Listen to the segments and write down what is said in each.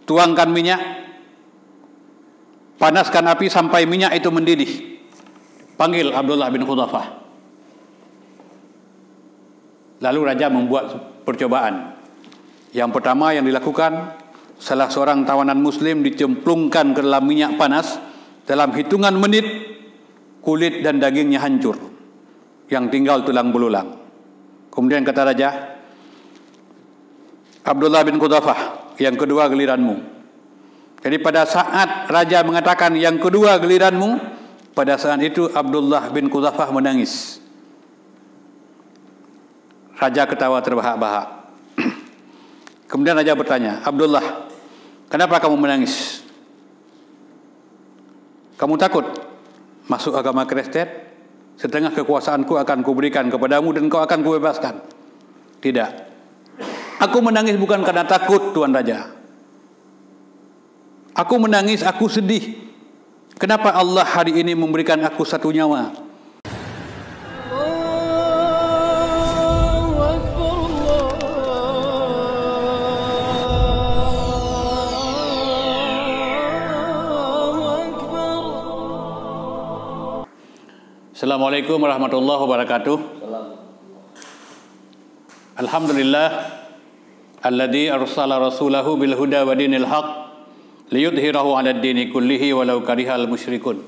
tuangkan minyak, panaskan api sampai minyak itu mendidih. Panggil Abdullah bin Hudzafah. Lalu raja membuat percobaan. Yang pertama yang dilakukan, salah seorang tawanan muslim dicemplungkan ke dalam minyak panas. Dalam hitungan menit, kulit dan dagingnya hancur, yang tinggal tulang belulang. Kemudian kata raja, Abdullah bin Hudzafah, yang kedua giliranmu. Jadi pada saat raja mengatakan yang kedua giliranmu, pada saat itu Abdullah bin Hudzafah menangis. Raja ketawa terbahak-bahak. Kemudian raja bertanya, Abdullah, kenapa kamu menangis? Kamu takut masuk agama Kristen? Setengah kekuasaanku akan kuberikan kepadamu dan kau akan kubebaskan. Tidak. Aku menangis bukan karena takut, Tuan Raja. Aku menangis, aku sedih. Kenapa Allah hari ini memberikan aku satu nyawa? Assalamualaikum warahmatullahi wabarakatuh. Alhamdulillah alladzi arsala rasulahu bil huda wa dinil haq liyudhhirahu 'alad dini kullihi walau karihal musyrikun.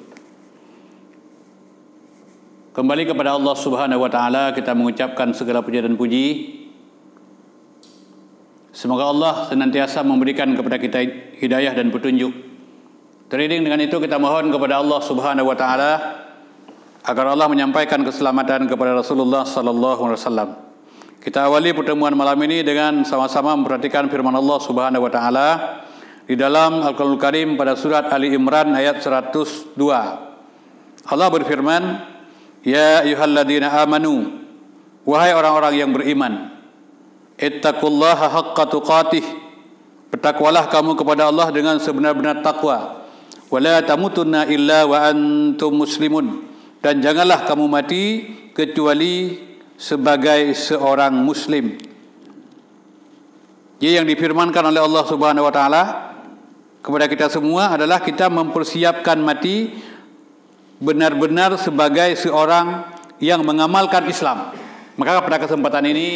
Kembali kepada Allah Subhanahu wa taala kita mengucapkan segala puja dan puji. Semoga Allah senantiasa memberikan kepada kita hidayah dan petunjuk. Teriring dengan itu kita mohon kepada Allah Subhanahu wa taala agar Allah menyampaikan keselamatan kepada Rasulullah sallallahu alaihi wasallam. Kita awali pertemuan malam ini dengan sama-sama memperhatikan firman Allah Subhanahu wa taala di dalam Al-Qur'anul Karim pada surat Ali Imran ayat 102. Allah berfirman, "Ya ayyuhalladzina amanu," wahai orang-orang yang beriman, "ittaqullaha haqqa tuqatih," bertakwalah kamu kepada Allah dengan sebenar-benar takwa. "Wa la tamutunna illa wa antum muslimun," dan janganlah kamu mati kecuali sebagai seorang muslim. Jadi yang difirmankan oleh Allah Subhanahu wa taala kepada kita semua adalah kita mempersiapkan mati benar-benar sebagai seorang yang mengamalkan Islam. Maka pada kesempatan ini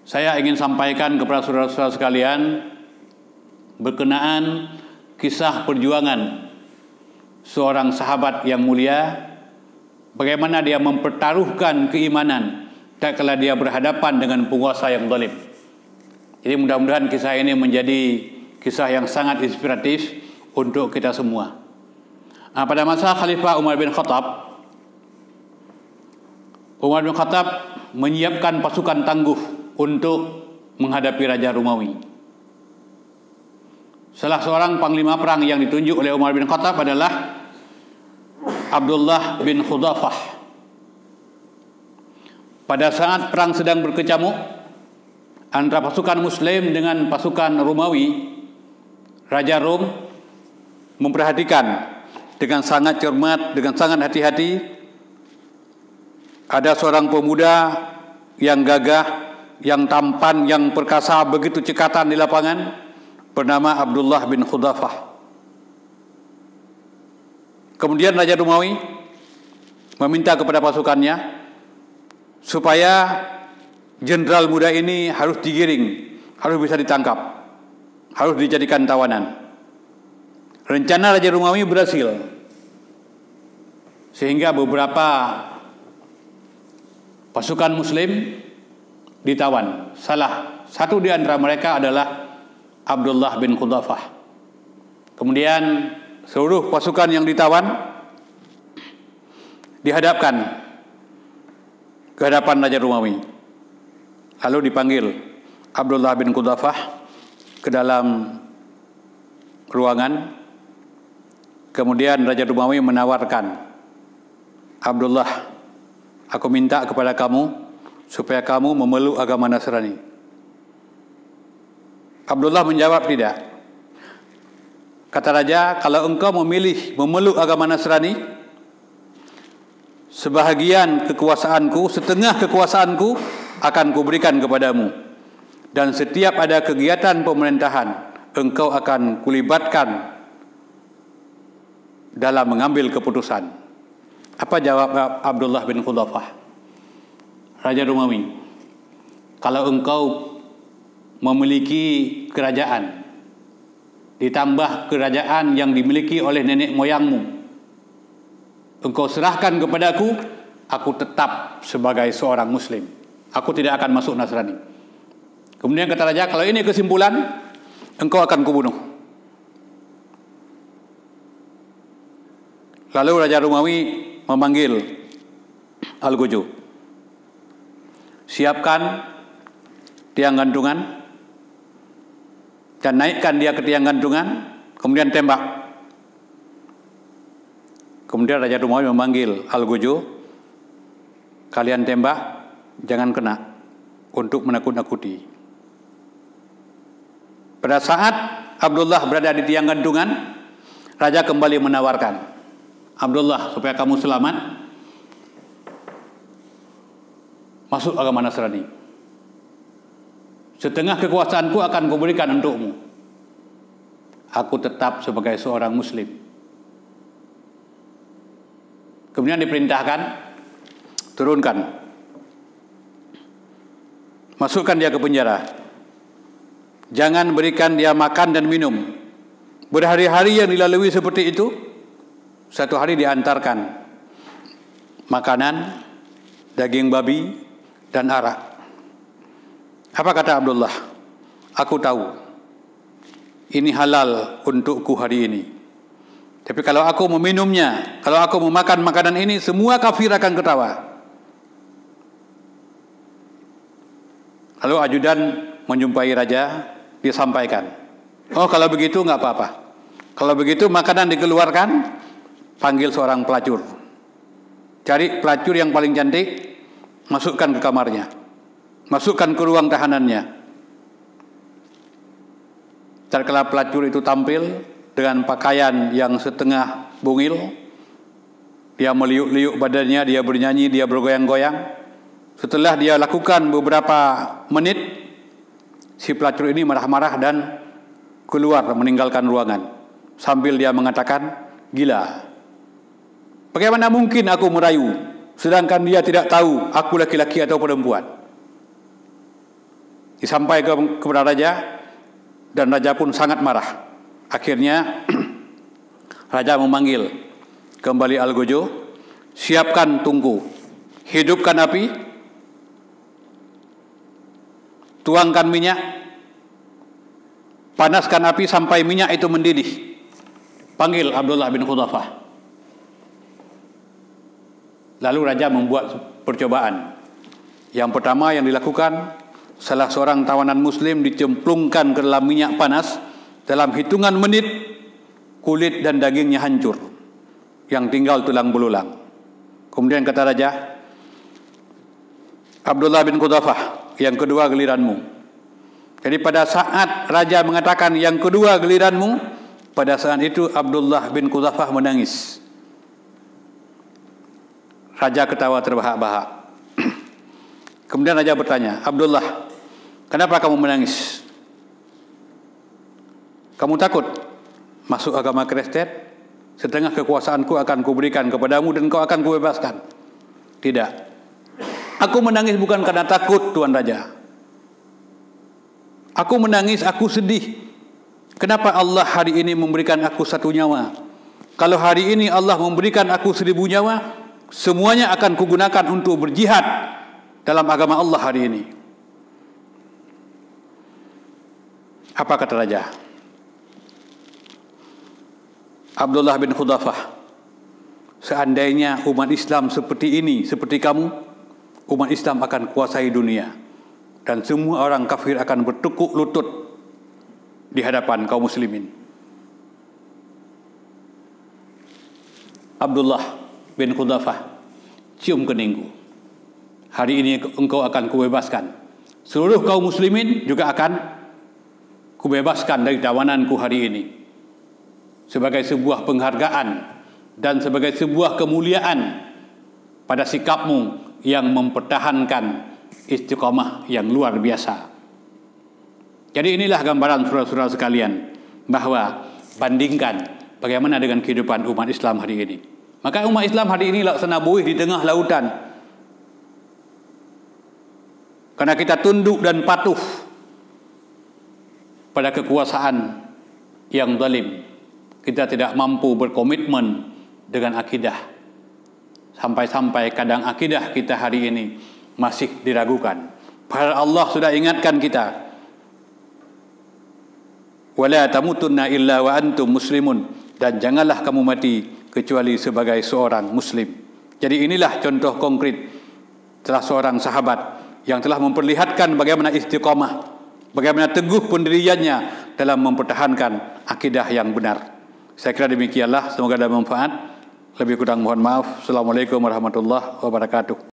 saya ingin sampaikan kepada saudara-saudara sekalian berkenaan kisah perjuangan seorang sahabat yang mulia, bagaimana dia mempertaruhkan keimanan tak kala dia berhadapan dengan penguasa yang zalim. Jadi mudah-mudahan kisah ini menjadi kisah yang sangat inspiratif untuk kita semua. Pada masa Khalifah Umar bin Khattab menyiapkan pasukan tangguh untuk menghadapi Raja Romawi. Salah seorang panglima perang yang ditunjuk oleh Umar bin Khattab adalah Abdullah bin Hudzafah. Pada saat perang sedang berkecamuk antara pasukan Muslim dengan pasukan Romawi, Raja Rom memperhatikan dengan sangat cermat, dengan sangat hati-hati. Ada seorang pemuda yang gagah, yang tampan, yang perkasa, begitu cekatan di lapangan, bernama Abdullah bin Hudzafah. Kemudian Raja Romawi meminta kepada pasukannya supaya jenderal muda ini harus digiring, harus bisa ditangkap, harus dijadikan tawanan. Rencana Raja Romawi berhasil, sehingga beberapa pasukan Muslim ditawan. Salah satu di antara mereka adalah Abdullah bin Hudzafah. Kemudian seluruh pasukan yang ditawan dihadapkan ke hadapan Raja Romawi. Lalu dipanggil Abdullah bin Hudzafah ke dalam ruangan. Kemudian Raja Romawi menawarkan, "Abdullah, aku minta kepada kamu supaya kamu memeluk agama Nasrani." Abdullah menjawab, "Tidak." Kata raja, "Kalau engkau memilih memeluk agama Nasrani, sebahagian kekuasaanku, setengah kekuasaanku akan kuberikan kepadamu. dan setiap ada kegiatan pemerintahan engkau akan kulibatkan dalam mengambil keputusan. Apa jawab Abdullah bin Khudafah, Raja Romawi? Kalau engkau memiliki kerajaan, ditambah kerajaan yang dimiliki oleh nenek moyangmu, engkau serahkan kepadaku, aku tetap sebagai seorang Muslim. Aku tidak akan masuk Nasrani. Kemudian kata raja, kalau ini kesimpulan, engkau akan kubunuh. Lalu Raja Romawi memanggil Al-Gojo. Siapkan tiang gantungan dan naikkan dia ke tiang gantungan, kemudian tembak. Kemudian Raja Romawi memanggil Al-Gojo, kalian tembak, jangan kena, untuk menakut-nakuti. Pada saat Abdullah berada di tiang gantungan, raja kembali menawarkan, Abdullah, supaya kamu selamat, masuk agama Nasrani. Setengah kekuasaanku akan kuberikan untukmu. Aku tetap sebagai seorang Muslim. Kemudian diperintahkan, turunkan, masukkan dia ke penjara. Jangan berikan dia makan dan minum. Berhari-hari yang dilalui seperti itu, satu hari diantarkan makanan, daging babi, dan arak. Apa kata Abdullah? Aku tahu ini halal untukku hari ini. Tapi kalau aku meminumnya, kalau aku memakan makanan ini, semua kafir akan ketawa. Lalu ajudan menjumpai raja, disampaikan, oh kalau begitu nggak apa-apa. Kalau begitu makanan dikeluarkan, panggil seorang pelacur. Cari pelacur yang paling cantik, masukkan ke kamarnya, masukkan ke ruang tahanannya. Tatkala pelacur itu tampil dengan pakaian yang setengah bungil, dia meliuk-liuk badannya, dia bernyanyi, dia bergoyang-goyang. Setelah dia lakukan beberapa menit, si pelacur ini marah-marah dan keluar meninggalkan ruangan sambil dia mengatakan, gila. Bagaimana mungkin aku merayu sedangkan dia tidak tahu aku laki-laki atau perempuan? Disampaikan kepada raja dan raja pun sangat marah. Akhirnya raja memanggil kembali Al-Gojo, siapkan tungku, hidupkan api, tuangkan minyak, panaskan api sampai minyak itu mendidih. Panggil Abdullah bin Khudafah. Lalu raja membuat percobaan. Yang pertama yang dilakukan, salah seorang tawanan muslim dicemplungkan ke dalam minyak panas. Dalam hitungan menit, kulit dan dagingnya hancur, yang tinggal tulang belulang. Kemudian kata raja, Abdullah bin Khudafah, yang kedua giliranmu. Jadi pada saat raja mengatakan yang kedua giliranmu, pada saat itu Abdullah bin Khudafah menangis. Raja ketawa terbahak-bahak. Kemudian raja bertanya, Abdullah, kenapa kamu menangis? Kamu takut masuk agama Kristen? Setengah kekuasaanku akan kuberikan kepadamu dan kau akan kubebaskan. Tidak. Aku menangis bukan karena takut, Tuan Raja. Aku menangis, aku sedih. Kenapa Allah hari ini memberikan aku satu nyawa? Kalau hari ini Allah memberikan aku 1000 nyawa, semuanya akan kugunakan untuk berjihad dalam agama Allah hari ini. Apa kata raja? Abdullah bin Khudafah, seandainya umat Islam seperti ini, seperti kamu, umat Islam akan kuasai dunia dan semua orang kafir akan bertekuk lutut di hadapan kaum muslimin. Abdullah bin Khudafah cium keningku. Hari ini engkau akan kubebaskan. Seluruh kaum muslimin juga akan kubebaskan dari tawananku hari ini. Sebagai sebuah penghargaan dan sebagai sebuah kemuliaan pada sikapmu yang mempertahankan istiqamah yang luar biasa. Jadi inilah gambaran saudara-saudara sekalian, bahwa bandingkan bagaimana dengan kehidupan umat Islam hari ini. Maka umat Islam hari ini laksana buih di tengah lautan. Karena kita tunduk dan patuh pada kekuasaan yang zalim. Kita tidak mampu berkomitmen dengan akidah. Sampai-sampai kadang akidah kita hari ini masih diragukan. Padahal Allah sudah ingatkan kita, wala tamutunna illa wa antum muslimun, dan janganlah kamu mati kecuali sebagai seorang muslim. Jadi inilah contoh konkret salah seorang sahabat yang telah memperlihatkan bagaimana istiqamah, bagaimana teguh pendiriannya dalam mempertahankan akidah yang benar. Saya kira demikianlah, semoga ada manfaat. Lebih kurang mohon maaf. Assalamualaikum warahmatullahi wabarakatuh.